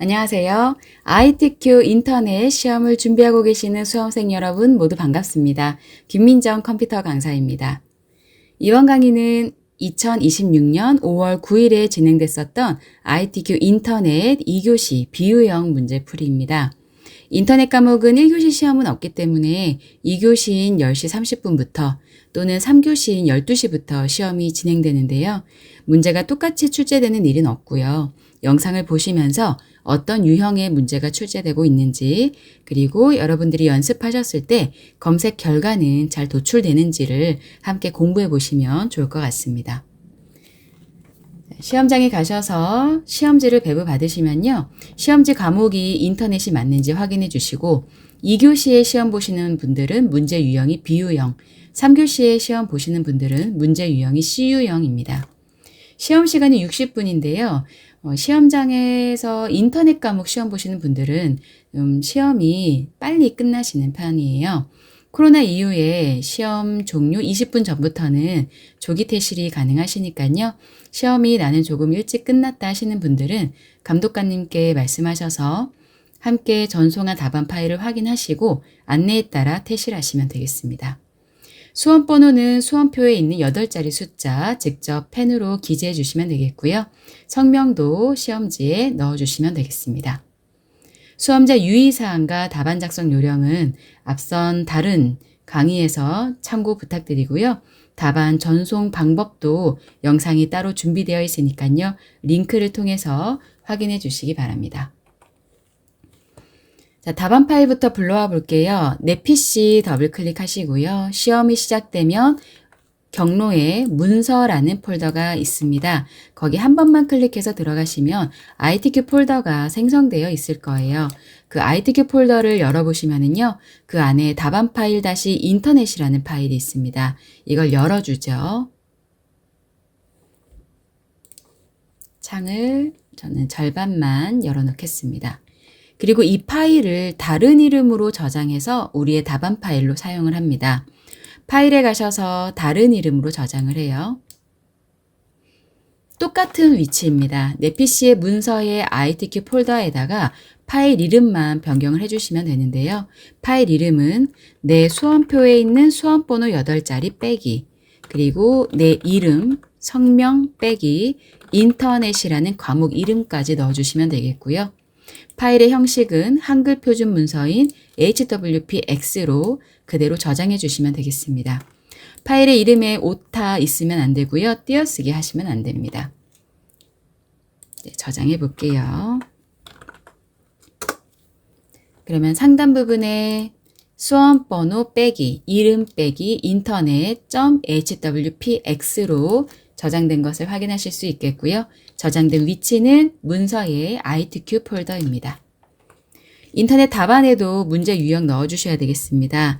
안녕하세요. ITQ 인터넷 시험을 준비하고 계시는 수험생 여러분 모두 반갑습니다. 김민정 컴퓨터 강사입니다. 이번 강의는 2026년 5월 9일에 진행됐었던 ITQ 인터넷 2교시 비유형 문제풀이입니다. 인터넷 과목은 1교시 시험은 없기 때문에 2교시인 10시 30분부터 또는 3교시인 12시부터 시험이 진행되는데요. 문제가 똑같이 출제되는 일은 없고요. 영상을 보시면서 어떤 유형의 문제가 출제되고 있는지, 그리고 여러분들이 연습하셨을 때 검색 결과는 잘 도출되는지를 함께 공부해 보시면 좋을 것 같습니다. 시험장에 가셔서 시험지를 배부 받으시면요. 시험지 과목이 인터넷이 맞는지 확인해 주시고 2교시에 시험 보시는 분들은 문제 유형이 B유형, 3교시에 시험 보시는 분들은 문제 유형이 C유형입니다. 시험 시간이 60분인데요. 시험장에서 인터넷 과목 시험 보시는 분들은 시험이 빨리 끝나시는 편이에요. 코로나 이후에 시험 종료 20분 전부터는 조기 퇴실이 가능하시니까요. 시험이 나는 조금 일찍 끝났다 하시는 분들은 감독관님께 말씀하셔서 함께 전송한 답안 파일을 확인하시고 안내에 따라 퇴실하시면 되겠습니다. 수험번호는 수험표에 있는 8자리 숫자 직접 펜으로 기재해 주시면 되겠고요. 성명도 시험지에 넣어 주시면 되겠습니다. 수험자 유의사항과 답안 작성 요령은 앞선 다른 강의에서 참고 부탁드리고요. 답안 전송 방법도 영상이 따로 준비되어 있으니까요. 링크를 통해서 확인해 주시기 바랍니다. 자, 답안 파일부터 불러와 볼게요. 내 PC 더블 클릭하시고요. 시험이 시작되면 경로에 문서라는 폴더가 있습니다. 거기 한 번만 클릭해서 들어가시면 ITQ 폴더가 생성되어 있을 거예요. 그 ITQ 폴더를 열어보시면은요. 그 안에 답안 파일 다시 인터넷이라는 파일이 있습니다. 이걸 열어주죠. 창을 저는 절반만 열어놓겠습니다. 그리고 이 파일을 다른 이름으로 저장해서 우리의 답안 파일로 사용을 합니다. 파일에 가셔서 다른 이름으로 저장을 해요. 똑같은 위치입니다. 내 PC의 문서의 ITQ 폴더에다가 파일 이름만 변경을 해주시면 되는데요. 파일 이름은 내 수험표에 있는 수험번호 8자리 빼기, 그리고 내 이름, 성명 빼기, 인터넷이라는 과목 이름까지 넣어주시면 되겠고요. 파일의 형식은 한글 표준 문서인 HWPX로 그대로 저장해 주시면 되겠습니다. 파일의 이름에 오타 있으면 안 되고요. 띄어쓰기 하시면 안 됩니다. 네, 저장해 볼게요. 그러면 상단 부분에 수험번호 빼기, 이름 빼기, 인터넷.hwpx로 저장된 것을 확인하실 수 있겠고요. 저장된 위치는 문서의 ITQ 폴더입니다. 인터넷 답안에도 문제 유형 넣어주셔야 되겠습니다.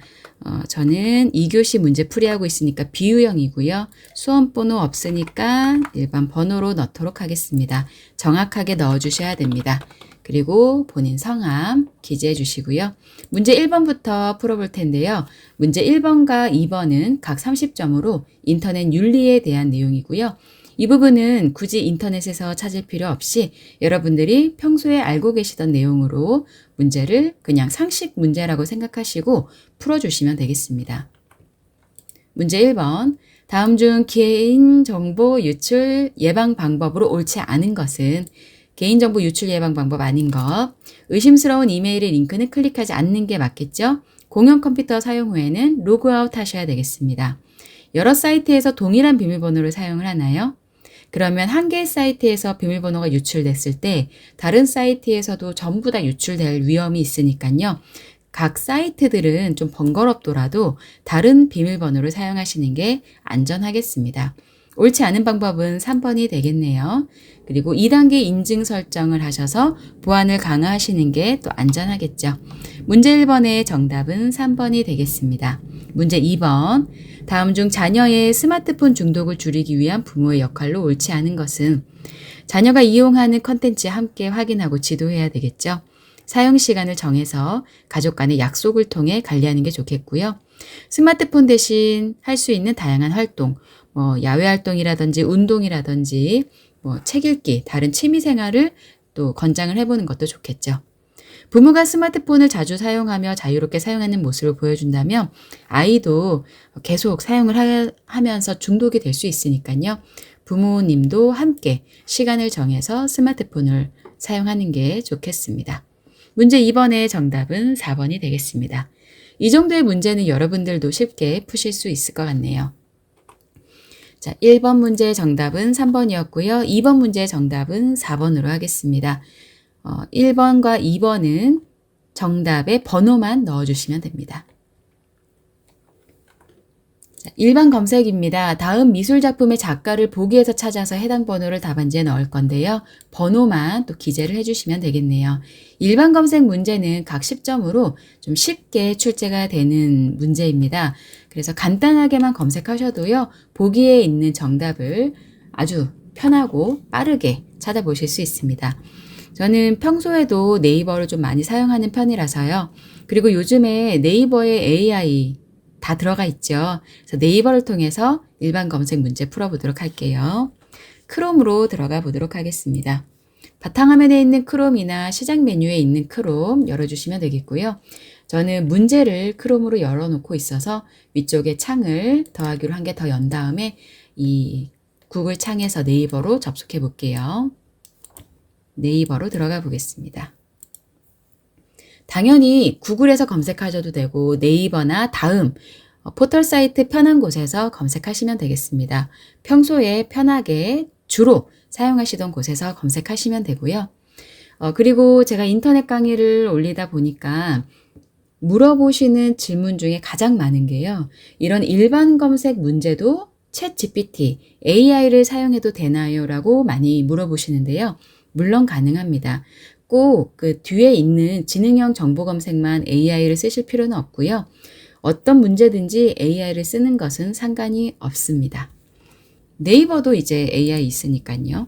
저는 2교시 문제 풀이하고 있으니까 B유형이고요. 수험번호 없으니까 일반 번호로 넣도록 하겠습니다. 정확하게 넣어주셔야 됩니다. 그리고 본인 성함 기재해 주시고요. 문제 1번부터 풀어볼 텐데요. 문제 1번과 2번은 각 30점으로 인터넷 윤리에 대한 내용이고요. 이 부분은 굳이 인터넷에서 찾을 필요 없이 여러분들이 평소에 알고 계시던 내용으로 문제를 그냥 상식 문제라고 생각하시고 풀어주시면 되겠습니다. 문제 1번. 다음 중 개인정보 유출 예방 방법으로 옳지 않은 것은 개인정보 유출 예방 방법 아닌 것, 의심스러운 이메일의 링크는 클릭하지 않는 게 맞겠죠? 공용 컴퓨터 사용 후에는 로그아웃 하셔야 되겠습니다. 여러 사이트에서 동일한 비밀번호를 사용을 하나요? 그러면 한 개의 사이트에서 비밀번호가 유출됐을 때 다른 사이트에서도 전부 다 유출될 위험이 있으니까요. 각 사이트들은 좀 번거롭더라도 다른 비밀번호를 사용하시는 게 안전하겠습니다. 옳지 않은 방법은 3번이 되겠네요. 그리고 2단계 인증 설정을 하셔서 보안을 강화하시는 게 또 안전하겠죠. 문제 1번의 정답은 3번이 되겠습니다. 문제 2번. 다음 중 자녀의 스마트폰 중독을 줄이기 위한 부모의 역할로 옳지 않은 것은 자녀가 이용하는 컨텐츠 함께 확인하고 지도해야 되겠죠. 사용 시간을 정해서 가족 간의 약속을 통해 관리하는 게 좋겠고요. 스마트폰 대신 할 수 있는 다양한 활동, 야외 활동이라든지 운동이라든지 책 읽기, 다른 취미 생활을 또 권장을 해보는 것도 좋겠죠. 부모가 스마트폰을 자주 사용하며 자유롭게 사용하는 모습을 보여준다면 아이도 계속 사용을 하면서 중독이 될 수 있으니까요. 부모님도 함께 시간을 정해서 스마트폰을 사용하는 게 좋겠습니다. 문제 2번의 정답은 4번이 되겠습니다. 이 정도의 문제는 여러분들도 쉽게 푸실 수 있을 것 같네요. 자, 1번 문제의 정답은 3번이었고요. 2번 문제의 정답은 4번으로 하겠습니다. 1번과 2번은 정답의 번호만 넣어주시면 됩니다. 자, 일반 검색입니다. 다음 미술작품의 작가를 보기에서 찾아서 해당 번호를 답안지에 넣을 건데요. 번호만 또 기재를 해주시면 되겠네요. 일반 검색 문제는 각 10점으로 좀 쉽게 출제가 되는 문제입니다. 그래서 간단하게만 검색하셔도요. 보기에 있는 정답을 아주 편하고 빠르게 찾아보실 수 있습니다. 저는 평소에도 네이버를 좀 많이 사용하는 편이라서요. 그리고 요즘에 네이버에 AI 다 들어가 있죠. 그래서 네이버를 통해서 일반 검색 문제 풀어보도록 할게요. 크롬으로 들어가 보도록 하겠습니다. 바탕화면에 있는 크롬이나 시작 메뉴에 있는 크롬 열어주시면 되겠고요. 저는 문제를 크롬으로 열어놓고 있어서 위쪽에 창을 더하기로 한 개 더 연 다음에 이 구글 창에서 네이버로 접속해 볼게요. 네이버로 들어가 보겠습니다. 당연히 구글에서 검색하셔도 되고 네이버나 다음 포털 사이트 편한 곳에서 검색하시면 되겠습니다. 평소에 편하게 주로 사용하시던 곳에서 검색하시면 되고요. 그리고 제가 인터넷 강의를 올리다 보니까 물어보시는 질문 중에 가장 많은 게요. 이런 일반 검색 문제도 챗 GPT, AI를 사용해도 되나요? 라고 많이 물어보시는데요. 물론 가능합니다. 꼭 그 뒤에 있는 지능형 정보 검색만 AI를 쓰실 필요는 없고요. 어떤 문제든지 AI를 쓰는 것은 상관이 없습니다. 네이버도 이제 AI 있으니까요.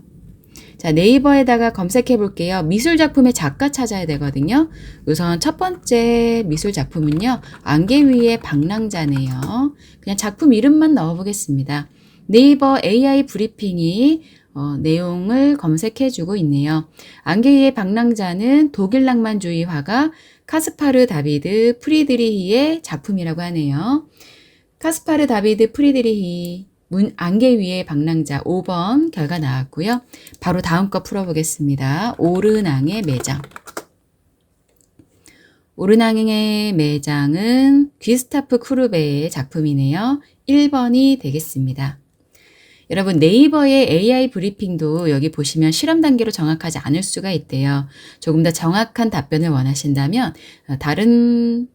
자, 네이버에다가 검색해 볼게요. 미술작품의 작가 찾아야 되거든요. 우선 첫 번째 미술작품은요. 안개 위의 방랑자네요. 그냥 작품 이름만 넣어보겠습니다. 네이버 AI 브리핑이 내용을 검색해 주고 있네요. 안개 위의 방랑자는 독일 낭만주의 화가 카스파르 다비드 프리드리히의 작품이라고 하네요. 카스파르 다비드 프리드리히 안개 위의 방랑자 5번 결과 나왔고요. 바로 다음 거 풀어보겠습니다. 오르낭의 매장. 오르낭의 매장은 귀스타프 쿠르베의 작품이네요. 1번이 되겠습니다. 여러분 네이버의 AI 브리핑도 여기 보시면 실험 단계로 정확하지 않을 수가 있대요. 조금 더 정확한 답변을 원하신다면 다른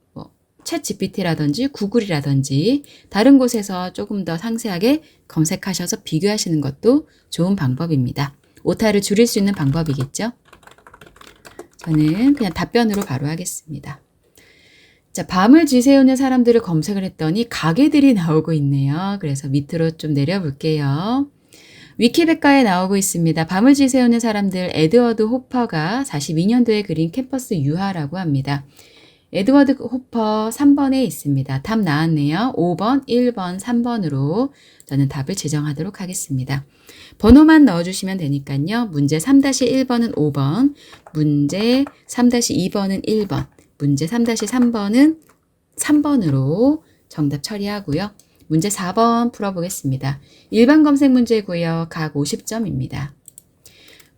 챗 GPT라든지 구글이라든지 다른 곳에서 조금 더 상세하게 검색하셔서 비교하시는 것도 좋은 방법입니다. 오타를 줄일 수 있는 방법이겠죠? 저는 그냥 답변으로 바로 하겠습니다. 자, 밤을 지새우는 사람들을 검색을 했더니 가게들이 나오고 있네요. 그래서 밑으로 좀 내려볼게요. 위키백과에 나오고 있습니다. 밤을 지새우는 사람들 에드워드 호퍼가 42년도에 그린 캠퍼스 유화라고 합니다. 에드워드 호퍼 3번에 있습니다. 답 나왔네요. 5번, 1번, 3번으로 저는 답을 지정하도록 하겠습니다. 번호만 넣어주시면 되니까요. 문제 3-1번은 5번, 문제 3-2번은 1번, 문제 3-3번은 3번으로 정답 처리하고요. 문제 4번 풀어보겠습니다. 일반 검색 문제고요. 각 50점입니다.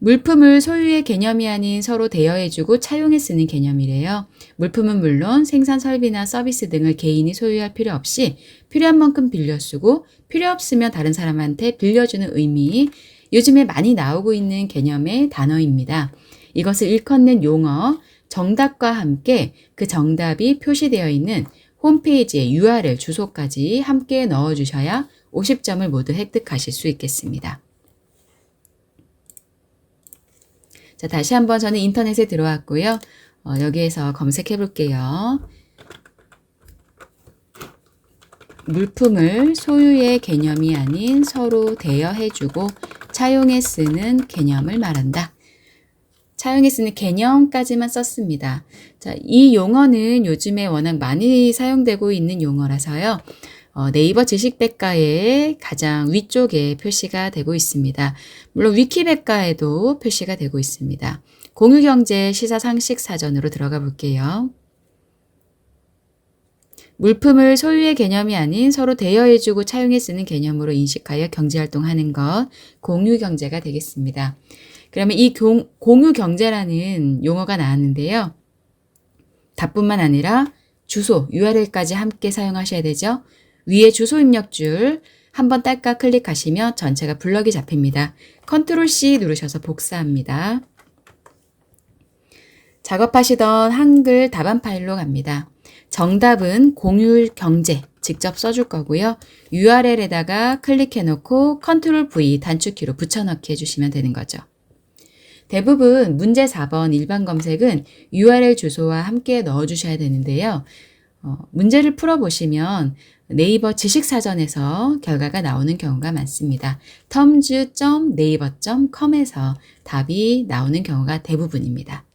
물품을 소유의 개념이 아닌 서로 대여해주고 차용해 쓰는 개념이래요. 물품은 물론 생산 설비나 서비스 등을 개인이 소유할 필요 없이 필요한 만큼 빌려 쓰고 필요 없으면 다른 사람한테 빌려주는 의미, 요즘에 많이 나오고 있는 개념의 단어입니다. 이것을 일컫는 용어, 정답과 함께 그 정답이 표시되어 있는 홈페이지의 URL 주소까지 함께 넣어주셔야 50점을 모두 획득하실 수 있겠습니다. 자, 다시 한번 저는 인터넷에 들어왔고요. 여기에서 검색해 볼게요. 물품을 소유의 개념이 아닌 서로 대여해주고 차용해 쓰는 개념을 말한다. 차용해 쓰는 개념까지만 썼습니다. 자, 이 용어는 요즘에 워낙 많이 사용되고 있는 용어라서요. 네이버 지식백과의 가장 위쪽에 표시가 되고 있습니다. 물론 위키백과에도 표시가 되고 있습니다. 공유경제 시사상식 사전으로 들어가 볼게요. 물품을 소유의 개념이 아닌 서로 대여해주고 차용해 쓰는 개념으로 인식하여 경제활동하는 것, 공유경제가 되겠습니다. 그러면 이 공유경제라는 용어가 나왔는데요. 답뿐만 아니라 주소, URL까지 함께 사용하셔야 되죠. 위에 주소 입력줄 한번 딸까 클릭하시면 전체가 블럭이 잡힙니다. 컨트롤 C 누르셔서 복사합니다. 작업하시던 한글 답안 파일로 갑니다. 정답은 공유경제 직접 써줄 거고요. URL에다가 클릭해 놓고 컨트롤 V 단축키로 붙여넣기 해주시면 되는 거죠. 대부분 문제 4번 일반 검색은 URL 주소와 함께 넣어주셔야 되는데요. 문제를 풀어보시면 네이버 지식사전에서 결과가 나오는 경우가 많습니다. terms.naver.com에서 답이 나오는 경우가 대부분입니다.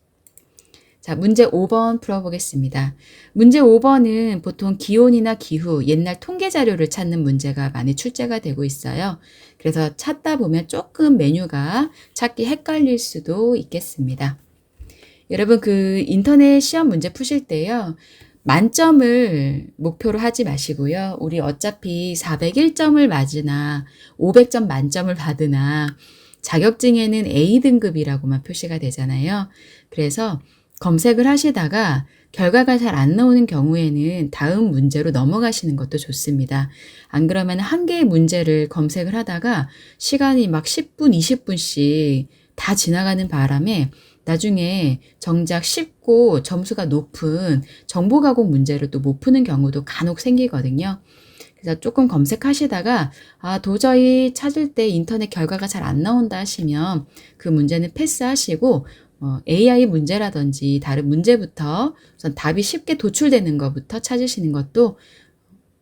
자, 문제 5번 풀어보겠습니다. 문제 5번은 보통 기온이나 기후, 옛날 통계 자료를 찾는 문제가 많이 출제가 되고 있어요. 그래서 찾다 보면 조금 메뉴가 찾기 헷갈릴 수도 있겠습니다. 여러분 그 인터넷 시험 문제 푸실 때요. 만점을 목표로 하지 마시고요. 우리 어차피 401점을 맞으나 500점 만점을 받으나 자격증에는 A등급이라고만 표시가 되잖아요. 그래서 검색을 하시다가 결과가 잘 안 나오는 경우에는 다음 문제로 넘어가시는 것도 좋습니다. 안 그러면 한 개의 문제를 검색을 하다가 시간이 막 10분, 20분씩 다 지나가는 바람에 나중에 정작 쉽고 점수가 높은 정보가공 문제를 또 못 푸는 경우도 간혹 생기거든요. 그래서 조금 검색하시다가 도저히 찾을 때 인터넷 결과가 잘 안 나온다 하시면 그 문제는 패스하시고 AI 문제라든지 다른 문제부터 우선 답이 쉽게 도출되는 것부터 찾으시는 것도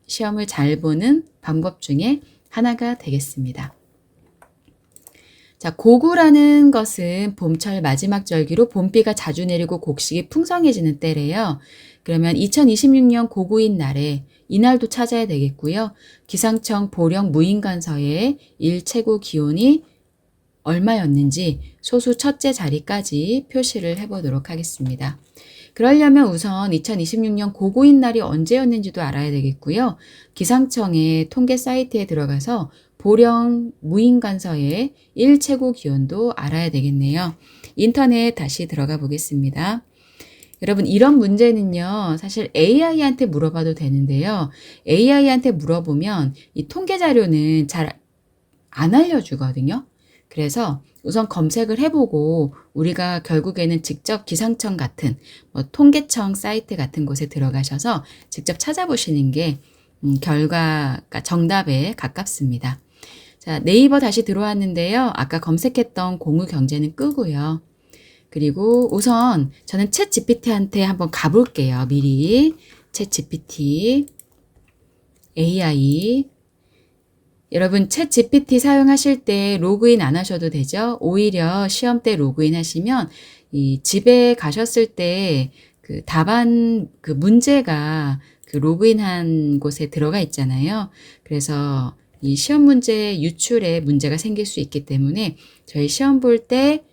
시험을 잘 보는 방법 중에 하나가 되겠습니다. 자, 고구라는 것은 봄철 마지막 절기로 봄비가 자주 내리고 곡식이 풍성해지는 때래요. 그러면 2026년 고구인 날에 이날도 찾아야 되겠고요. 기상청 보령 무인관서에 일 최고 기온이 얼마였는지 소수 첫째 자리까지 표시를 해보도록 하겠습니다. 그러려면 우선 2026년 고구인 날이 언제였는지도 알아야 되겠고요. 기상청의 통계 사이트에 들어가서 보령 무인관서의 일 최고 기온도 알아야 되겠네요. 인터넷 다시 들어가 보겠습니다. 여러분 이런 문제는요. 사실 AI한테 물어봐도 되는데요. AI한테 물어보면 이 통계 자료는 잘 안 알려주거든요. 그래서 우선 검색을 해보고 우리가 결국에는 직접 기상청 같은 통계청 사이트 같은 곳에 들어가셔서 직접 찾아보시는 게 결과가 정답에 가깝습니다. 자, 네이버 다시 들어왔는데요. 아까 검색했던 공유경제는 끄고요. 그리고 우선 저는 챗GPT한테 한번 가볼게요. 미리 챗GPT, AI. 여러분 챗GPT 사용하실 때 로그인 안 하셔도 되죠. 오히려 시험 때 로그인 하시면 이 집에 가셨을 때 그 답안 그 문제가 그 로그인한 곳에 들어가 있잖아요. 그래서 이 시험 문제 유출에 문제가 생길 수 있기 때문에 저희 시험 볼 때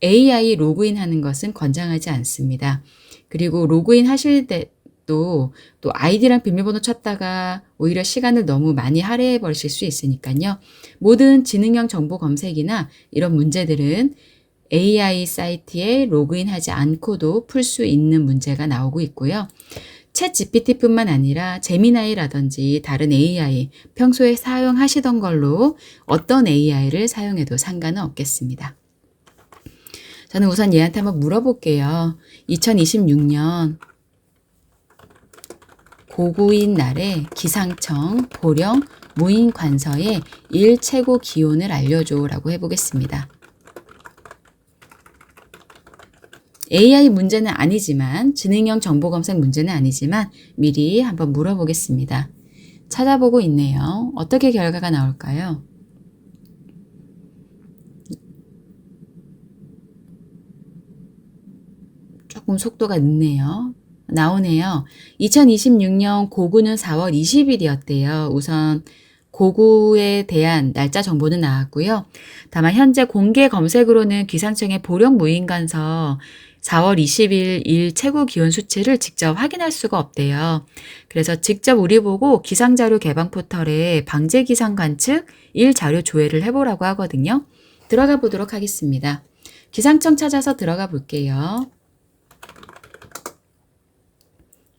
AI 로그인 하는 것은 권장하지 않습니다. 그리고 로그인 하실 때 또 아이디랑 비밀번호 찾다가 오히려 시간을 너무 많이 할애해 버리실 수 있으니까요. 모든 지능형 정보 검색이나 이런 문제들은 AI 사이트에 로그인하지 않고도 풀 수 있는 문제가 나오고 있고요. 챗 GPT뿐만 아니라 제미나이라든지 다른 AI 평소에 사용하시던 걸로 어떤 AI를 사용해도 상관은 없겠습니다. 저는 우선 얘한테 한번 물어볼게요. 2026년 고구인 날에 기상청 보령 무인관서에 일 최고 기온을 알려줘 라고 해보겠습니다. AI 문제는 아니지만 지능형 정보검색 문제는 아니지만 미리 한번 물어보겠습니다. 찾아보고 있네요. 어떻게 결과가 나올까요? 조금 속도가 늦네요. 나오네요. 2026년 고구는 4월 20일이었대요. 우선 고구에 대한 날짜 정보는 나왔고요. 다만 현재 공개 검색으로는 기상청의 보령 무인관서 4월 20일 일 최고 기온 수치를 직접 확인할 수가 없대요. 그래서 직접 우리 보고 기상자료 개방 포털에 방제 기상 관측 일 자료 조회를 해보라고 하거든요. 들어가 보도록 하겠습니다. 기상청 찾아서 들어가 볼게요.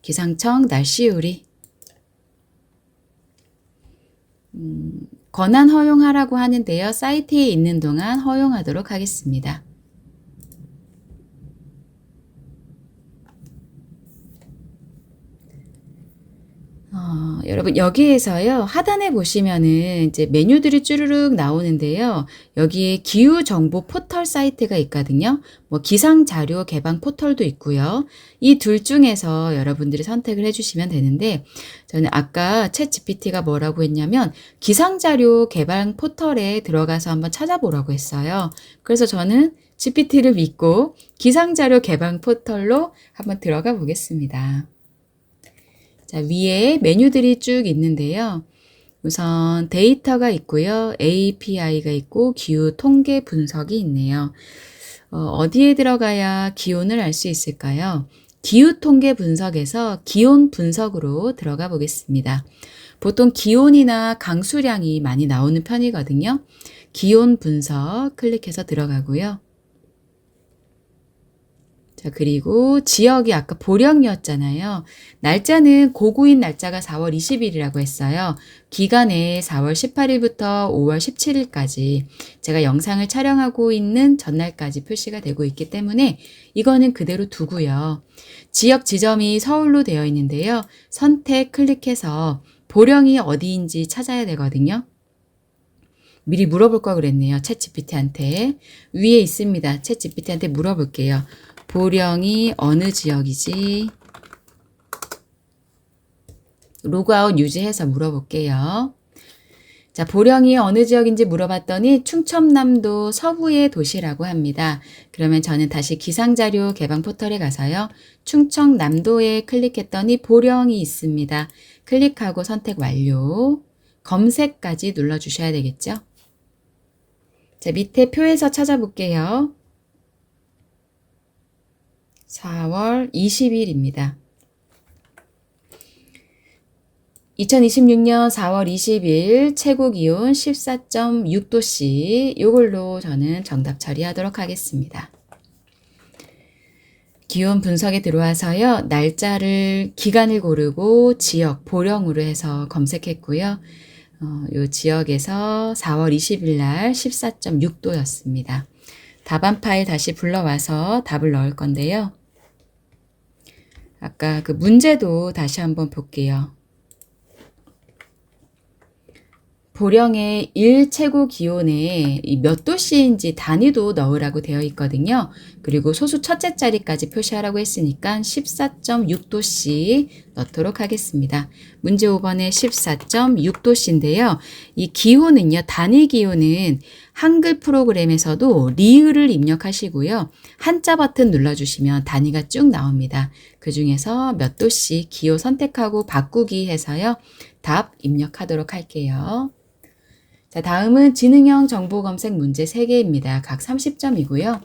기상청 날씨 요리. 권한 허용하라고 하는데요. 사이트에 있는 동안 허용하도록 하겠습니다. 여러분 여기에서요 하단에 보시면은 이제 메뉴들이 쭈르륵 나오는데요. 여기에 기후 정보 포털 사이트가 있거든요. 뭐 기상 자료 개방 포털도 있고요. 이 둘 중에서 여러분들이 선택을 해주시면 되는데 저는 아까 챗 GPT가 뭐라고 했냐면 기상 자료 개방 포털에 들어가서 한번 찾아보라고 했어요. 그래서 저는 GPT를 믿고 기상 자료 개방 포털로 한번 들어가 보겠습니다. 자, 위에 메뉴들이 쭉 있는데요. 우선 데이터가 있고요. API가 있고 기후 통계 분석이 있네요. 어디에 들어가야 기온을 알 수 있을까요? 기후 통계 분석에서 기온 분석으로 들어가 보겠습니다. 보통 기온이나 강수량이 많이 나오는 편이거든요. 기온 분석 클릭해서 들어가고요. 자, 그리고 지역이 아까 보령이었잖아요. 날짜는 고구인 날짜가 4월 20일이라고 했어요. 기간에 4월 18일부터 5월 17일까지 제가 영상을 촬영하고 있는 전날까지 표시가 되고 있기 때문에 이거는 그대로 두고요. 지역 지점이 서울로 되어 있는데요. 선택 클릭해서 보령이 어디인지 찾아야 되거든요. 미리 물어볼 걸 그랬네요. 챗 GPT한테. 위에 있습니다. 챗 GPT한테 물어볼게요. 보령이 어느 지역이지? 로그아웃 유지해서 물어볼게요. 자, 보령이 어느 지역인지 물어봤더니 충청남도 서부의 도시라고 합니다. 그러면 저는 다시 기상자료 개방 포털에 가서요. 충청남도에 클릭했더니 보령이 있습니다. 클릭하고 선택 완료. 검색까지 눌러주셔야 되겠죠? 자, 밑에 표에서 찾아볼게요. 4월 20일입니다. 2026년 4월 20일 최고 기온 14.6도씨 이걸로 저는 정답 처리하도록 하겠습니다. 기온 분석에 들어와서요. 날짜를 기간을 고르고 지역 보령으로 해서 검색했고요. 요 지역에서 4월 20일 날 14.6도였습니다. 답안 파일 다시 불러와서 답을 넣을 건데요. 아까 그 문제도 다시 한번 볼게요. 보령의 일 최고 기온에 몇 도씨인지 단위도 넣으라고 되어 있거든요. 그리고 소수 첫째 자리까지 표시하라고 했으니까 14.6도씨 넣도록 하겠습니다. 문제 5번에 14.6도씨인데요. 이 기온은요. 단위 기온은 한글 프로그램에서도 리을을 입력하시고요. 한자 버튼 눌러주시면 단위가 쭉 나옵니다. 그 중에서 몇 도씨 기호 선택하고 바꾸기 해서요. 답 입력하도록 할게요. 자, 다음은 지능형 정보 검색 문제 3개입니다. 각 30점이고요.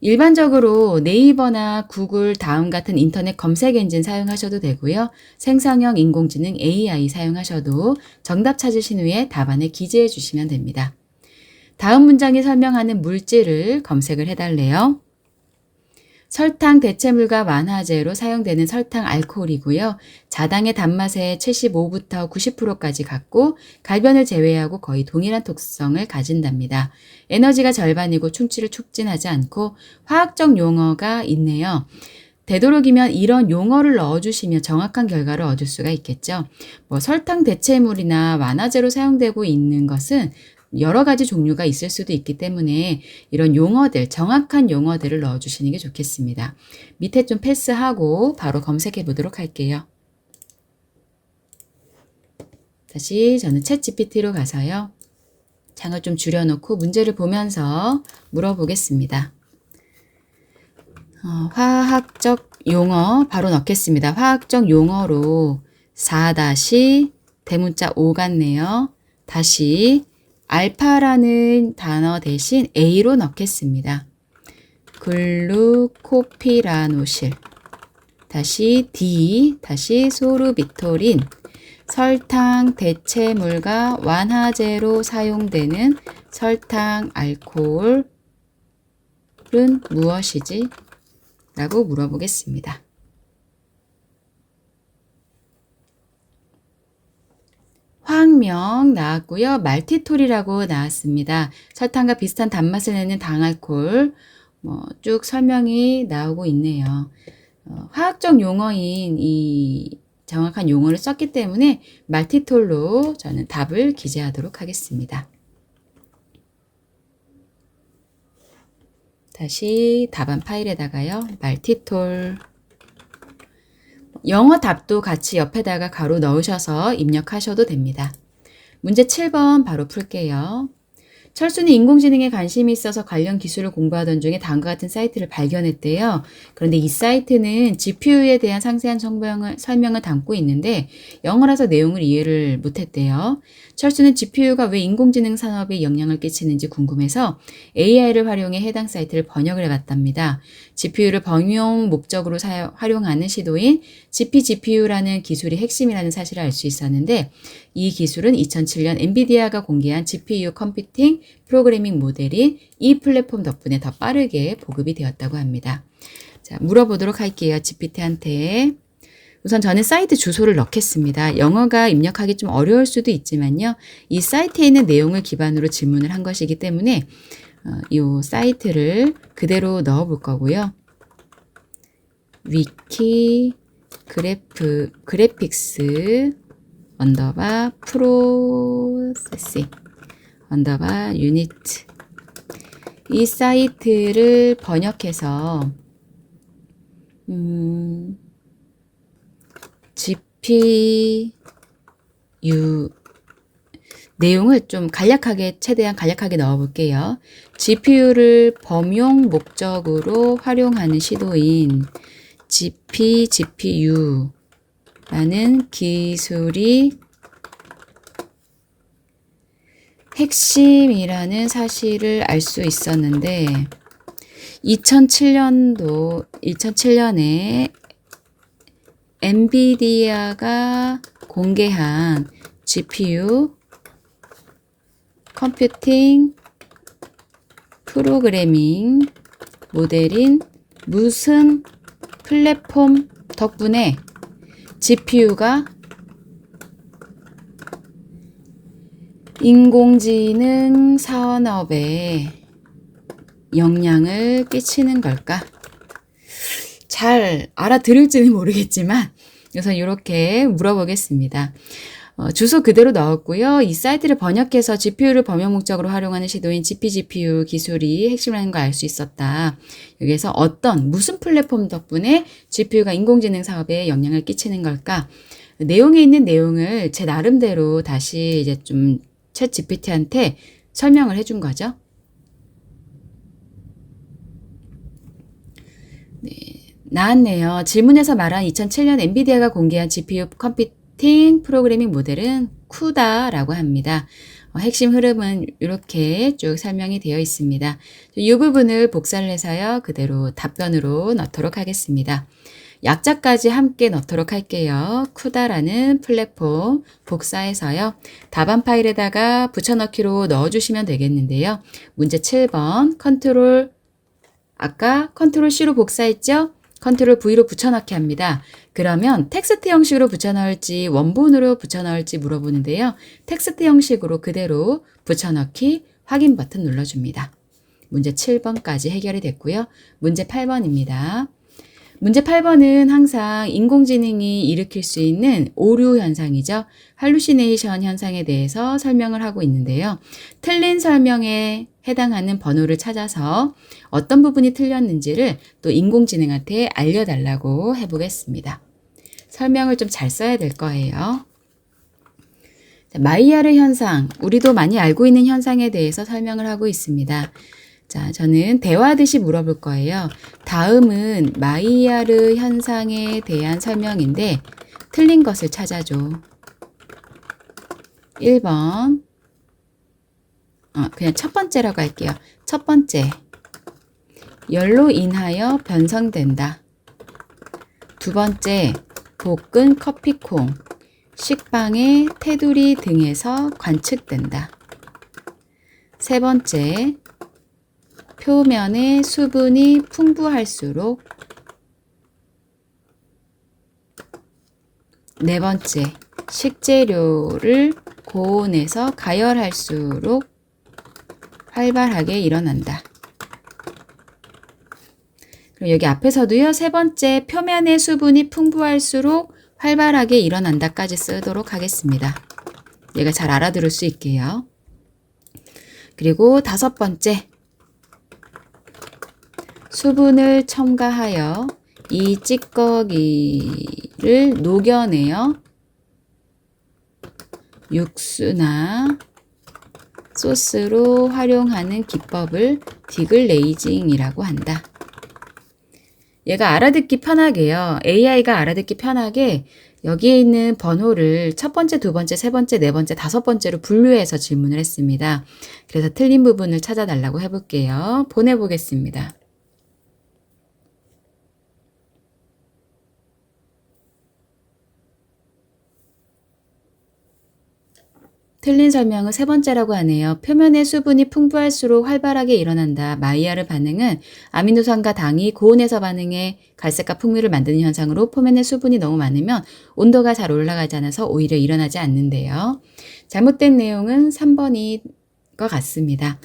일반적으로 네이버나 구글, 다음 같은 인터넷 검색 엔진 사용하셔도 되고요. 생성형 인공지능 AI 사용하셔도 정답 찾으신 후에 답안에 기재해 주시면 됩니다. 다음 문장이 설명하는 물질을 검색을 해달래요. 설탕 대체물과 완화제로 사용되는 설탕 알코올이고요. 자당의 단맛의 75부터 90%까지 갖고 갈변을 제외하고 거의 동일한 독성을 가진답니다. 에너지가 절반이고 충치를 촉진하지 않고 화학적 용어가 있네요. 되도록이면 이런 용어를 넣어주시면 정확한 결과를 얻을 수가 있겠죠. 설탕 대체물이나 완화제로 사용되고 있는 것은 여러 가지 종류가 있을 수도 있기 때문에 이런 용어들, 정확한 용어들을 넣어주시는 게 좋겠습니다. 밑에 좀 패스하고 바로 검색해 보도록 할게요. 다시 저는 챗 GPT로 가서요. 창을 좀 줄여놓고 문제를 보면서 물어보겠습니다. 화학적 용어 바로 넣겠습니다. 화학적 용어로 4- 대문자 5 같네요. 다시 알파라는 단어 대신 A로 넣겠습니다. 글루코피라노실. 다시 D, 다시 소르비토린. 설탕 대체물과 완화제로 사용되는 설탕 알코올은 무엇이지? 라고 물어보겠습니다. 화학명 나왔고요. 말티톨이라고 나왔습니다. 설탕과 비슷한 단맛을 내는 당알코올 쭉 설명이 나오고 있네요. 화학적 용어인 이 정확한 용어를 썼기 때문에 말티톨로 저는 답을 기재하도록 하겠습니다. 다시 답안 파일에다가요. 말티톨. 영어 답도 같이 옆에다가 가로 넣으셔서 입력하셔도 됩니다. 문제 7번 바로 풀게요. 철수는 인공지능에 관심이 있어서 관련 기술을 공부하던 중에 다음과 같은 사이트를 발견했대요. 그런데 이 사이트는 GPU에 대한 상세한 설명을 담고 있는데 영어라서 내용을 이해를 못했대요. 철수는 GPU가 왜 인공지능 산업에 영향을 끼치는지 궁금해서 AI를 활용해 해당 사이트를 번역을 해봤답니다. GPU를 범용 목적으로 활용하는 시도인 GPGPU라는 기술이 핵심이라는 사실을 알 수 있었는데 이 기술은 2007년 엔비디아가 공개한 GPU 컴퓨팅 프로그래밍 모델인 이 플랫폼 덕분에 더 빠르게 보급이 되었다고 합니다. 자, 물어보도록 할게요. GPT한테. 우선 저는 사이트 주소를 넣겠습니다. 영어가 입력하기 좀 어려울 수도 있지만요. 이 사이트에 있는 내용을 기반으로 질문을 한 것이기 때문에 이 사이트를 그대로 넣어 볼 거고요. 위키 그래픽스 언더바 프로세싱 언더바 유니트. 이 사이트를 번역해서 GPU 내용을 좀 최대한 간략하게 넣어 볼게요. GPU를 범용 목적으로 활용하는 시도인 GPGPU라는 기술이 핵심이라는 사실을 알 수 있었는데 2007년에 엔비디아가 공개한 GPU 컴퓨팅 프로그래밍 모델인 무슨 플랫폼 덕분에 GPU가 인공지능 산업에 영향을 끼치는 걸까? 잘 알아들을지는 모르겠지만 우선 이렇게 물어보겠습니다. 주소 그대로 넣었고요. 이 사이트를 번역해서 GPU를 범용 목적으로 활용하는 시도인 GPGPU 기술이 핵심이라는 걸 알 수 있었다. 여기에서 무슨 플랫폼 덕분에 GPU가 인공지능 사업에 영향을 끼치는 걸까? 내용에 있는 내용을 제 나름대로 다시 이제 좀 챗 GPT한테 설명을 해준 거죠. 네, 나왔네요. 질문에서 말한 2007년 엔비디아가 공개한 GPU 컴퓨팅 프로그래밍 모델은 CUDA라고 합니다. 핵심 흐름은 이렇게 쭉 설명이 되어 있습니다. 이 부분을 복사를 해서요. 그대로 답변으로 넣도록 하겠습니다. 약자까지 함께 넣도록 할게요. CUDA라는 플랫폼 복사해서요. 답안 파일에다가 붙여넣기로 넣어주시면 되겠는데요. 문제 7번 아까 컨트롤 C로 복사했죠? 컨트롤 V로 붙여넣기 합니다. 그러면 텍스트 형식으로 붙여넣을지 원본으로 붙여넣을지 물어보는데요. 텍스트 형식으로 그대로 붙여넣기 확인 버튼 눌러줍니다. 문제 7번까지 해결이 됐고요. 문제 8번입니다. 문제 8번은 항상 인공지능이 일으킬 수 있는 오류 현상이죠. 할루시네이션 현상에 대해서 설명을 하고 있는데요. 틀린 설명에 해당하는 번호를 찾아서 어떤 부분이 틀렸는지를 또 인공지능한테 알려달라고 해보겠습니다. 설명을 좀 잘 써야 될 거예요. 마이야르 현상, 우리도 많이 알고 있는 현상에 대해서 설명을 하고 있습니다. 자, 저는 대화하듯이 물어볼 거예요. 다음은 마이야르 현상에 대한 설명인데 틀린 것을 찾아줘. 1번 그냥 첫 번째라고 할게요. 첫 번째, 열로 인하여 변성된다. 두 번째, 볶은 커피콩, 식빵의 테두리 등에서 관측된다. 세 번째, 표면의 수분이 풍부할수록. 네 번째, 식재료를 고온에서 가열할수록 활발하게 일어난다. 그럼 여기 앞에서도요, 세 번째, 표면의 수분이 풍부할수록 활발하게 일어난다까지 쓰도록 하겠습니다. 얘가 잘 알아들을 수 있게요. 그리고 다섯 번째, 수분을 첨가하여 이 찌꺼기를 녹여내어 육수나 소스로 활용하는 기법을 디글레이징이라고 한다. 얘가 알아듣기 편하게요. AI가 알아듣기 편하게 여기에 있는 번호를 첫 번째, 두 번째, 세 번째, 네 번째, 다섯 번째로 분류해서 질문을 했습니다. 그래서 틀린 부분을 찾아달라고 해볼게요. 보내보겠습니다. 틀린 설명은 세 번째라고 하네요. 표면의 수분이 풍부할수록 활발하게 일어난다. 마이야르 반응은 아미노산과 당이 고온에서 반응해 갈색과 풍미를 만드는 현상으로 표면의 수분이 너무 많으면 온도가 잘 올라가지 않아서 오히려 일어나지 않는데요. 잘못된 내용은 3번인 것 같습니다.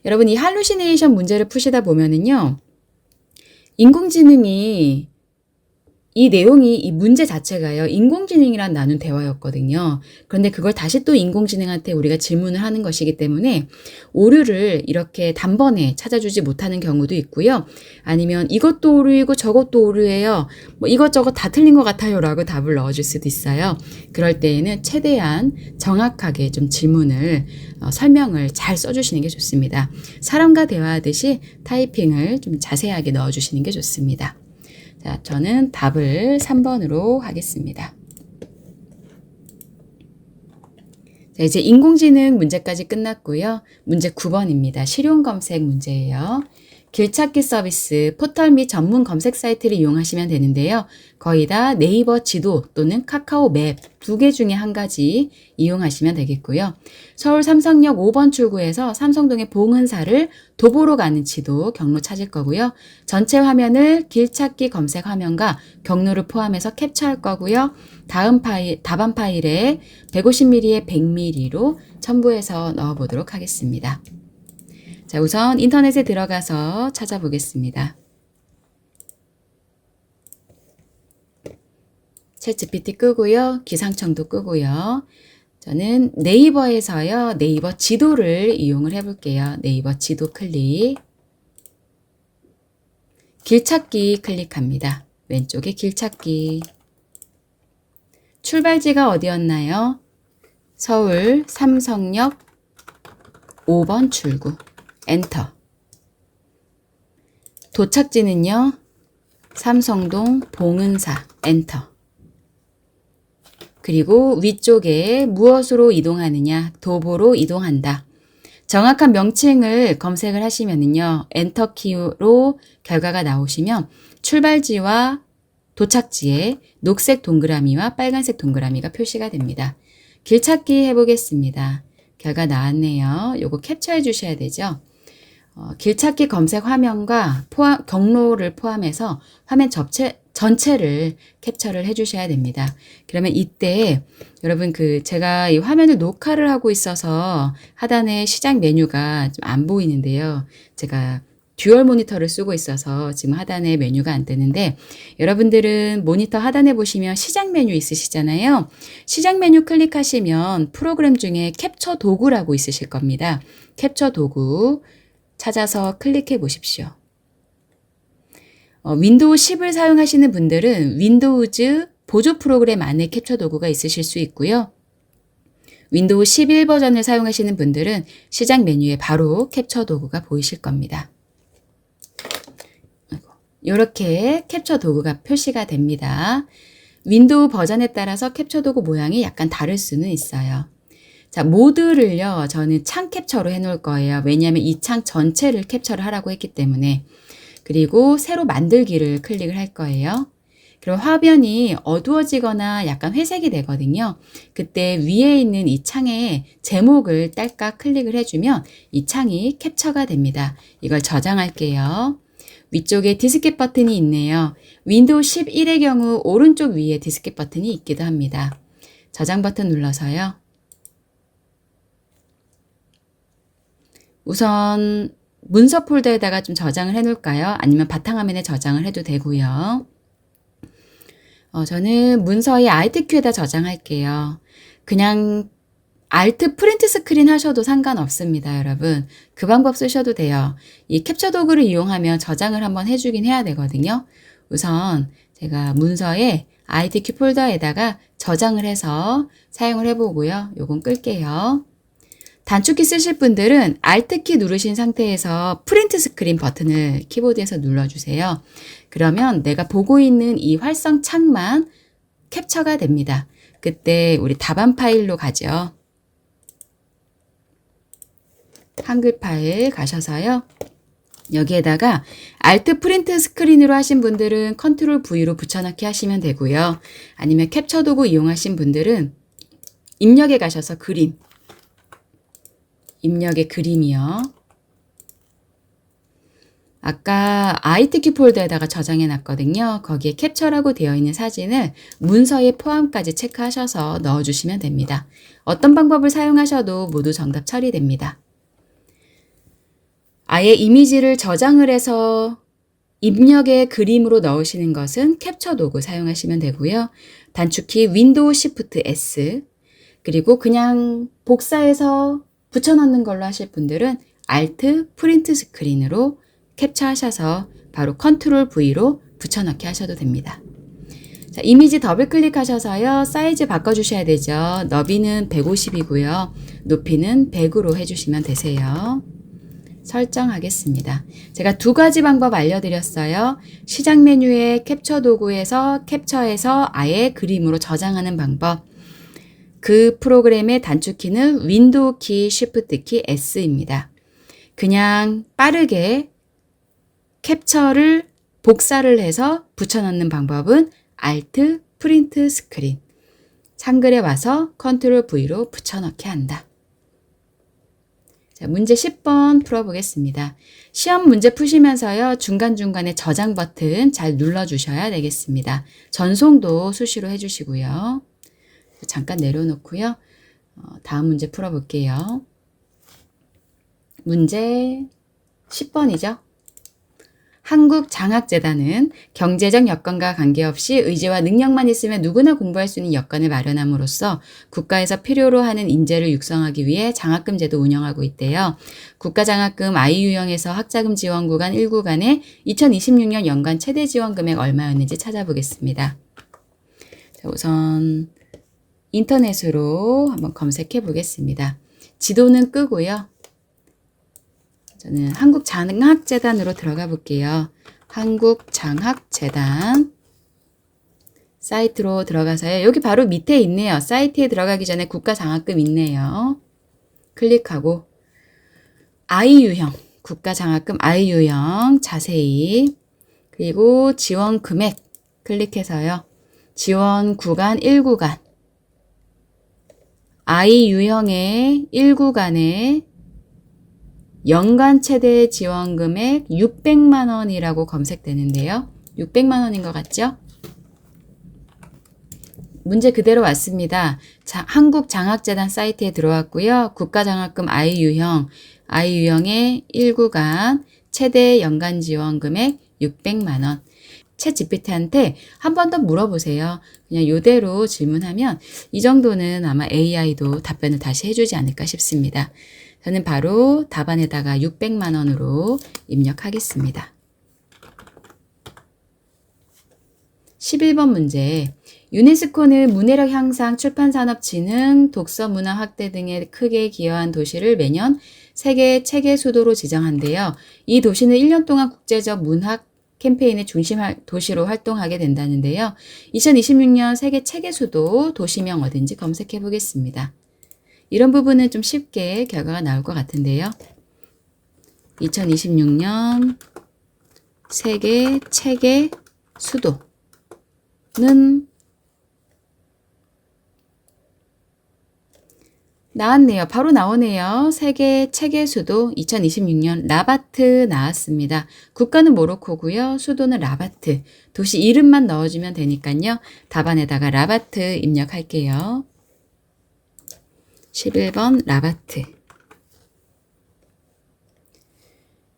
여러분, 이 할루시네이션 문제를 푸시다 보면은요, 인공지능이 이 내용이 이 문제 자체가요. 인공지능이랑 나눈 대화였거든요. 그런데 그걸 다시 또 인공지능한테 우리가 질문을 하는 것이기 때문에 오류를 이렇게 단번에 찾아주지 못하는 경우도 있고요. 아니면 이것도 오류이고 저것도 오류예요. 뭐 이것저것 다 틀린 것 같아요 라고 답을 넣어줄 수도 있어요. 그럴 때에는 최대한 정확하게 좀 질문을 설명을 잘 써주시는 게 좋습니다. 사람과 대화하듯이 타이핑을 좀 자세하게 넣어주시는 게 좋습니다. 자, 저는 답을 3번으로 하겠습니다. 자, 이제 인공지능 문제까지 끝났고요. 문제 9번입니다. 실용 검색 문제예요. 길찾기 서비스, 포털 및 전문 검색 사이트를 이용하시면 되는데요. 거의 다 네이버 지도 또는 카카오 맵 두 개 중에 한 가지 이용하시면 되겠고요. 서울 삼성역 5번 출구에서 삼성동의 봉은사를 도보로 가는 지도 경로 찾을 거고요. 전체 화면을 길찾기 검색 화면과 경로를 포함해서 캡처할 거고요. 다음 파일, 답안 파일에 150ml에 100ml로 첨부해서 넣어보도록 하겠습니다. 자, 우선 인터넷에 들어가서 찾아보겠습니다. 챗GPT 끄고요. 기상청도 끄고요. 저는 네이버에서요. 네이버 지도를 이용을 해볼게요. 네이버 지도 클릭. 길찾기 클릭합니다. 왼쪽에 길찾기. 출발지가 어디였나요? 서울 삼성역 5번 출구. 엔터. 도착지는요. 삼성동 봉은사. 엔터. 그리고 위쪽에 무엇으로 이동하느냐? 도보로 이동한다. 정확한 명칭을 검색을 하시면은요. 엔터 키로 결과가 나오시면 출발지와 도착지에 녹색 동그라미와 빨간색 동그라미가 표시가 됩니다. 길찾기 해보겠습니다. 결과 나왔네요. 요거 캡처해 주셔야 되죠. 길찾기 검색 화면과 경로를 포함해서 화면 전체를 캡처를 해주셔야 됩니다. 그러면 이때 여러분 제가 이 화면을 녹화를 하고 있어서 하단에 시작 메뉴가 좀 안 보이는데요. 제가 듀얼 모니터를 쓰고 있어서 지금 하단에 메뉴가 안 뜨는데 여러분들은 모니터 하단에 보시면 시작 메뉴 있으시잖아요. 시작 메뉴 클릭하시면 프로그램 중에 캡처 도구라고 있으실 겁니다. 캡처 도구 찾아서 클릭해 보십시오. 윈도우 10을 사용하시는 분들은 윈도우즈 보조 프로그램 안에 캡처 도구가 있으실 수 있고요. 윈도우 11 버전을 사용하시는 분들은 시작 메뉴에 바로 캡처 도구가 보이실 겁니다. 이렇게 캡처 도구가 표시가 됩니다. 윈도우 버전에 따라서 캡처 도구 모양이 약간 다를 수는 있어요. 자, 모드를요, 저는 창 캡처로 해놓을 거예요. 왜냐하면 이 창 전체를 캡처를 하라고 했기 때문에. 그리고 새로 만들기를 클릭을 할 거예요. 그럼 화면이 어두워지거나 약간 회색이 되거든요. 그때 위에 있는 이 창에 제목을 딸깍 클릭을 해주면 이 창이 캡처가 됩니다. 이걸 저장할게요. 위쪽에 디스켓 버튼이 있네요. 윈도우 11의 경우 오른쪽 위에 디스켓 버튼이 있기도 합니다. 저장 버튼 눌러서요. 우선 문서 폴더에다가 좀 저장을 해 놓을까요? 아니면 바탕화면에 저장을 해도 되고요. 저는 문서의 AltQ에다 저장할게요. 그냥 Alt 프린트 스크린 하셔도 상관없습니다, 여러분. 그 방법 쓰셔도 돼요. 이 캡처 도구를 이용하면 저장을 한번 해주긴 해야 되거든요. 우선 제가 문서에 ITQ 폴더에다가 저장을 해서 사용을 해보고요. 요건 끌게요. 단축키 쓰실 분들은 Alt키 누르신 상태에서 프린트 스크린 버튼을 키보드에서 눌러주세요. 그러면 내가 보고 있는 이 활성 창만 캡처가 됩니다. 그때 우리 답안 파일로 가죠. 한글 파일 가셔서요. 여기에다가 Alt 프린트 스크린으로 하신 분들은 Ctrl V로 붙여넣기 하시면 되고요. 아니면 캡처 도구 이용하신 분들은 입력에 가셔서 그림, 입력의 그림이요. 아까 ITQ 폴더에다가 저장해 놨거든요. 거기에 캡처라고 되어 있는 사진을 문서에 포함까지 체크하셔서 넣어주시면 됩니다. 어떤 방법을 사용하셔도 모두 정답 처리됩니다. 아예 이미지를 저장을 해서 입력의 그림으로 넣으시는 것은 캡처 도구 사용하시면 되고요. 단축키 윈도우 Shift S, 그리고 그냥 복사해서 붙여넣는 걸로 하실 분들은 Alt 프린트 스크린으로 캡처하셔서 바로 Ctrl V로 붙여넣기 하셔도 됩니다. 자, 이미지 더블 클릭하셔서요. 사이즈 바꿔주셔야 되죠. 너비는 150이고요. 높이는 100으로 해주시면 되세요. 설정하겠습니다. 제가 두 가지 방법 알려드렸어요. 시작 메뉴에 캡처 도구에서 캡처해서 아예 그림으로 저장하는 방법. 그 프로그램의 단축키는 윈도우 키, 쉬프트 키 S입니다. 그냥 빠르게 캡처를 복사를 해서 붙여넣는 방법은 Alt 프린트 스크린. 창글에 와서 Ctrl V로 붙여넣기 한다. 자, 문제 10번 풀어보겠습니다. 시험 문제 푸시면서요. 중간중간에 저장 버튼 잘 눌러주셔야 되겠습니다. 전송도 수시로 해주시고요. 잠깐 내려놓고요. 다음 문제 풀어볼게요. 문제 10번이죠. 한국장학재단은 경제적 여건과 관계없이 의지와 능력만 있으면 누구나 공부할 수 있는 여건을 마련함으로써 국가에서 필요로 하는 인재를 육성하기 위해 장학금 제도 운영하고 있대요. 국가장학금 아이유형에서 학자금 지원 구간 1구간의 2026년 연간 최대 지원 금액 얼마였는지 찾아보겠습니다. 자, 우선 인터넷으로 한번 검색해 보겠습니다. 지도는 끄고요. 저는 한국장학재단으로 들어가 볼게요. 한국장학재단 사이트로 들어가서요. 여기 바로 밑에 있네요. 사이트에 들어가기 전에 국가장학금 있네요. 클릭하고 아이유형, 국가장학금 아이유형 자세히, 그리고 지원 금액 클릭해서요. 지원 구간 1구간 아이유형의 1구간에 연간 최대 지원금액 600만 원이라고 검색되는데요. 600만 원인 것 같죠? 문제 그대로 왔습니다. 한국장학재단 사이트에 들어왔고요. 국가장학금 아이유형의 1구간 최대 연간 지원금액 600만 원. 챗GPT한테 한 번 더 물어보세요. 그냥 이대로 질문하면 이 정도는 아마 AI도 답변을 다시 해주지 않을까 싶습니다. 저는 바로 답안에다가 600만 원으로 입력하겠습니다. 11번 문제. 유네스코는 문해력 향상, 출판산업진흥, 독서문화 확대 등에 크게 기여한 도시를 매년 세계 책의 수도로 지정한대요. 이 도시는 1년 동안 국제적 문학 캠페인의 중심 도시로 활동하게 된다는데요. 2026년 세계 책의 수도 도시명 어딘지 검색해 보겠습니다. 이런 부분은 좀 쉽게 결과가 나올 것 같은데요. 2026년 세계 책의 수도는 나왔네요. 바로 나오네요. 세계 책의 수도 2026년 라바트 나왔습니다. 국가는 모로코고요. 수도는 라바트. 도시 이름만 넣어주면 되니까요. 답안에다가 라바트 입력할게요. 11번 라바트.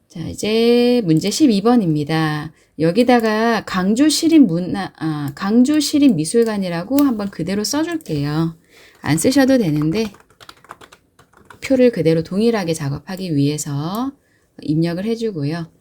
자, 이제 문제 12번입니다. 여기다가 강주 시립 미술관이라고 한번 그대로 써줄게요. 안 쓰셔도 되는데 표를 그대로 동일하게 작업하기 위해서 입력을 해주고요.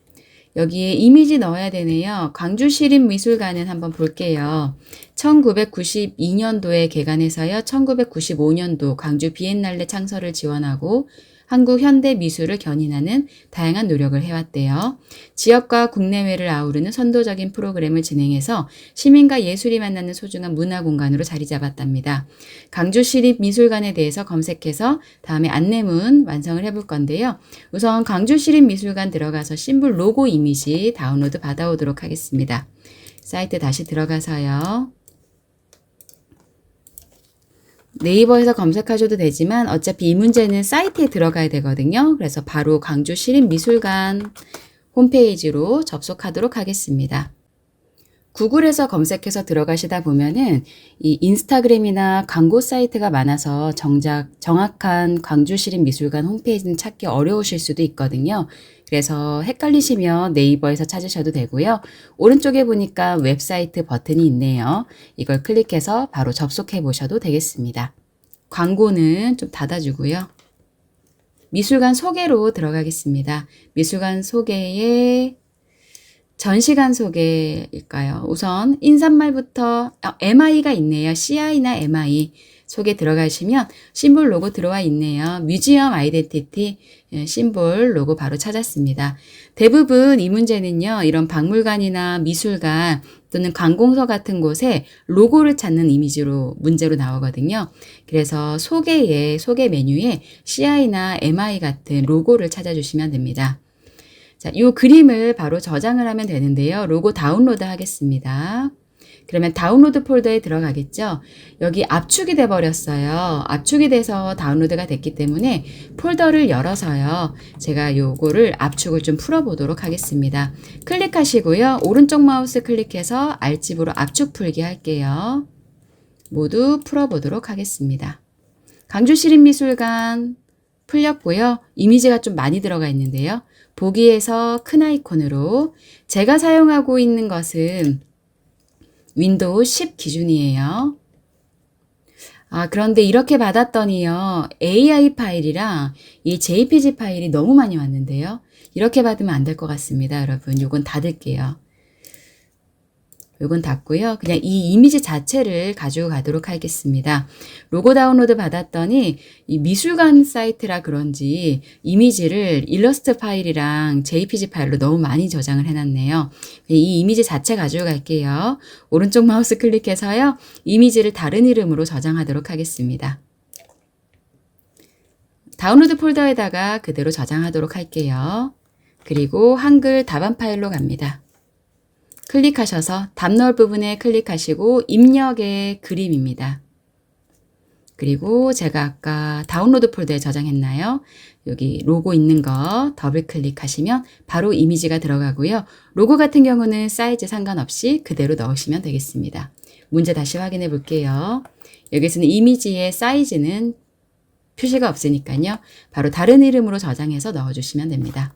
여기에 이미지 넣어야 되네요. 광주시립미술관은 한번 볼게요. 1992년도에 개관해서요. 1995년도 광주 비엔날레 창설을 지원하고 한국 현대 미술을 견인하는 다양한 노력을 해왔대요. 지역과 국내외를 아우르는 선도적인 프로그램을 진행해서 시민과 예술이 만나는 소중한 문화 공간으로 자리 잡았답니다. 광주시립미술관에 대해서 검색해서 다음에 안내문 완성을 해볼 건데요. 우선 광주시립미술관 들어가서 심볼 로고 이미지 다운로드 받아오도록 하겠습니다. 사이트 다시 들어가서요. 네이버에서 검색하셔도 되지만 어차피 이 문제는 사이트에 들어가야 되거든요. 그래서 바로 광주시립미술관 홈페이지로 접속하도록 하겠습니다. 구글에서 검색해서 들어가시다 보면은 이 인스타그램이나 광고 사이트가 많아서 정확한 광주시립미술관 홈페이지는 찾기 어려우실 수도 있거든요. 그래서 헷갈리시면 네이버에서 찾으셔도 되고요. 오른쪽에 보니까 웹사이트 버튼이 있네요. 이걸 클릭해서 바로 접속해 보셔도 되겠습니다. 광고는 좀 닫아주고요. 미술관 소개로 들어가겠습니다. 미술관 소개에 전시관 소개일까요? 우선 인사말부터 MI가 있네요. CI나 MI 소개 들어가시면 심볼 로고 들어와 있네요. 뮤지엄 아이덴티티 심볼 로고 바로 찾았습니다. 대부분 이 문제는요. 이런 박물관이나 미술관 또는 관공서 같은 곳에 로고를 찾는 이미지로 문제로 나오거든요. 그래서 소개 메뉴에 CI나 MI 같은 로고를 찾아주시면 됩니다. 자, 이 그림을 바로 저장을 하면 되는데요. 로고 다운로드 하겠습니다. 그러면 다운로드 폴더에 들어가겠죠. 여기 압축이 돼 버렸어요. 압축이 돼서 다운로드가 됐기 때문에 폴더를 열어서요. 제가 요거를 압축을 좀 풀어보도록 하겠습니다. 클릭하시고요. 오른쪽 마우스 클릭해서 Alt집으로 압축 풀기 할게요. 모두 풀어보도록 하겠습니다. 광주시립미술관 풀렸고요. 이미지가 좀 많이 들어가 있는데요. 보기에서 큰 아이콘으로 제가 사용하고 있는 것은 윈도우 10 기준이에요. 그런데 이렇게 받았더니요. AI 파일이랑 이 JPG 파일이 너무 많이 왔는데요. 이렇게 받으면 안 될 것 같습니다. 여러분, 요건 닫을게요. 요건 닫고요. 그냥 이 이미지 자체를 가지고 가도록 하겠습니다. 로고 다운로드 받았더니 이 미술관 사이트라 그런지 이미지를 일러스트 파일이랑 JPG 파일로 너무 많이 저장을 해놨네요. 이 이미지 자체 가지고 갈게요. 오른쪽 마우스 클릭해서요. 이미지를 다른 이름으로 저장하도록 하겠습니다. 다운로드 폴더에다가 그대로 저장하도록 할게요. 그리고 한글 답안 파일로 갑니다. 클릭하셔서 답 넣을 부분에 클릭하시고 입력의 그림입니다. 그리고 제가 아까 다운로드 폴더에 저장했나요? 여기 로고 있는 거 더블 클릭하시면 바로 이미지가 들어가고요. 로고 같은 경우는 사이즈 상관없이 그대로 넣으시면 되겠습니다. 문제 다시 확인해 볼게요. 여기서는 이미지의 사이즈는 표시가 없으니까요. 바로 다른 이름으로 저장해서 넣어주시면 됩니다.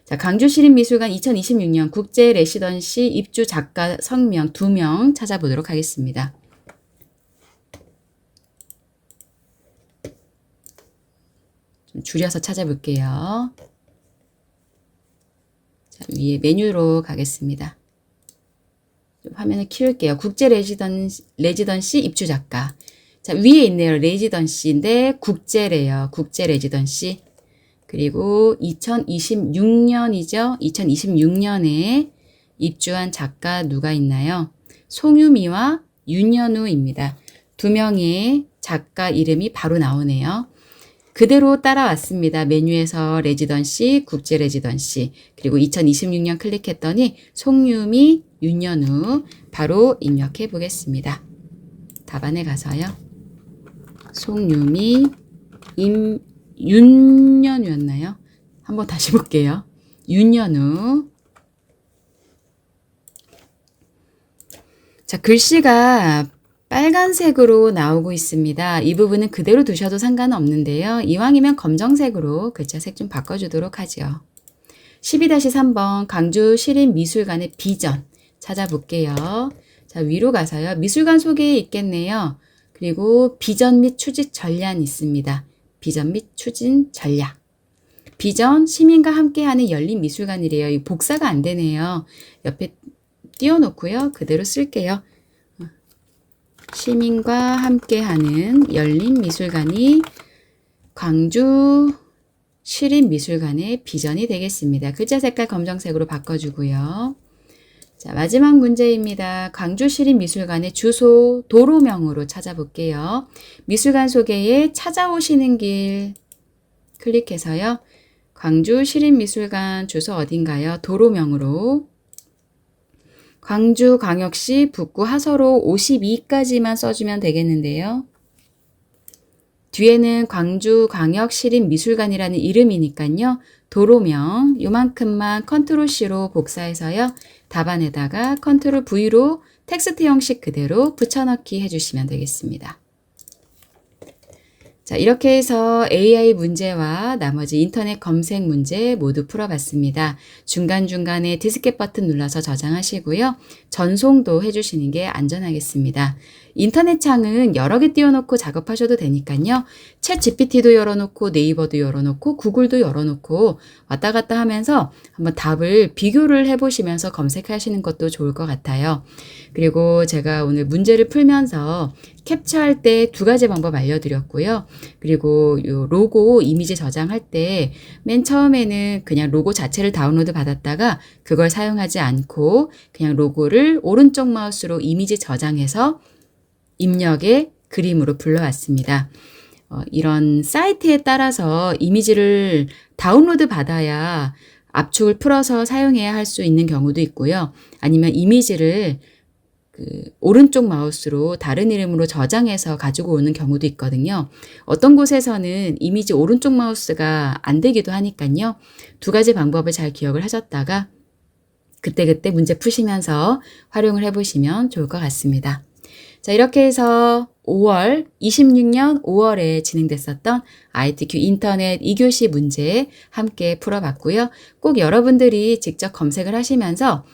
자, 광주시립미술관 2026년 국제 레시던시 입주 작가 성명 2명 찾아보도록 하겠습니다. 좀 줄여서 찾아볼게요. 자, 위에 메뉴로 가겠습니다. 좀 화면을 키울게요. 국제 레지던시 입주 작가. 자, 위에 있네요. 레지던시인데 국제래요. 국제 레지던시. 그리고 2026년이죠. 2026년에 입주한 작가 누가 있나요? 송유미와 윤현우입니다. 두 명의 작가 이름이 바로 나오네요. 그대로 따라왔습니다. 메뉴에서 레지던시, 국제 레지던시, 그리고 2026년 클릭했더니 송유미, 윤연우 바로 입력해 보겠습니다. 답안에 가서요. 송유미, 윤연우였나요? 한번 다시 볼게요. 윤연우. 자, 글씨가 빨간색으로 나오고 있습니다. 이 부분은 그대로 두셔도 상관은 없는데요. 이왕이면 검정색으로 글자색 좀 바꿔주도록 하죠. 12-3번 강주 시립미술관의 비전 찾아볼게요. 자, 위로 가서요. 미술관 소개에 있겠네요. 그리고 비전 및 추진 전략이 있습니다. 비전 및 추진 전략. 비전, 시민과 함께하는 열린 미술관이래요. 이 복사가 안 되네요. 옆에 띄워놓고요. 그대로 쓸게요. 시민과 함께하는 열린 미술관이 광주 시립미술관의 비전이 되겠습니다. 글자 색깔 검정색으로 바꿔주고요. 자, 마지막 문제입니다. 광주 시립미술관의 주소 도로명으로 찾아볼게요. 미술관 소개에 찾아오시는 길 클릭해서요. 광주 시립미술관 주소 어딘가요? 도로명으로 광주광역시 북구 하서로 52까지만 써주면 되겠는데요. 뒤에는 광주광역시립미술관이라는 이름이니까요. 도로명 요만큼만 컨트롤 C로 복사해서요. 답안에다가 컨트롤 V로 텍스트 형식 그대로 붙여넣기 해주시면 되겠습니다. 자, 이렇게 해서 AI 문제와 나머지 인터넷 검색 문제 모두 풀어봤습니다. 중간중간에 디스켓 버튼 눌러서 저장하시고요. 전송도 해주시는 게 안전하겠습니다. 인터넷 창은 여러 개 띄워놓고 작업하셔도 되니까요. 챗 GPT도 열어놓고 네이버도 열어놓고 구글도 열어놓고 왔다 갔다 하면서 한번 답을 비교를 해보시면서 검색하시는 것도 좋을 것 같아요. 그리고 제가 오늘 문제를 풀면서 캡처할 때 2가지 방법 알려드렸고요. 그리고 요 로고 이미지 저장할 때 맨 처음에는 그냥 로고 자체를 다운로드 받았다가 그걸 사용하지 않고 그냥 로고를 오른쪽 마우스로 이미지 저장해서 입력의 그림으로 불러왔습니다. 이런 사이트에 따라서 이미지를 다운로드 받아야 압축을 풀어서 사용해야 할 수 있는 경우도 있고요. 아니면 이미지를 오른쪽 마우스로 다른 이름으로 저장해서 가지고 오는 경우도 있거든요. 어떤 곳에서는 이미지 오른쪽 마우스가 안 되기도 하니까요. 2가지 방법을 잘 기억을 하셨다가 그때그때 문제 푸시면서 활용을 해보시면 좋을 것 같습니다. 자, 이렇게 해서 26년 5월에 진행됐었던 ITQ 인터넷 2교시 문제 함께 풀어봤고요. 꼭 여러분들이 직접 검색을 하시면서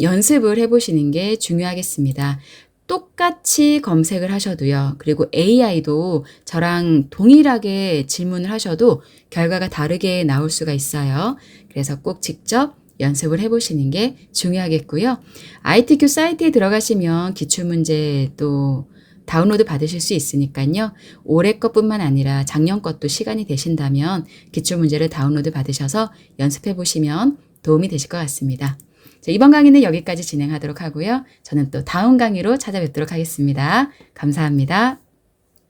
연습을 해보시는 게 중요하겠습니다. 똑같이 검색을 하셔도요. 그리고 AI도 저랑 동일하게 질문을 하셔도 결과가 다르게 나올 수가 있어요. 그래서 꼭 직접 연습을 해보시는 게 중요하겠고요. ITQ 사이트에 들어가시면 기출문제 또 다운로드 받으실 수 있으니까요. 올해 것뿐만 아니라 작년 것도 시간이 되신다면 기출문제를 다운로드 받으셔서 연습해 보시면 도움이 되실 것 같습니다. 자, 이번 강의는 여기까지 진행하도록 하고요. 저는 또 다음 강의로 찾아뵙도록 하겠습니다. 감사합니다.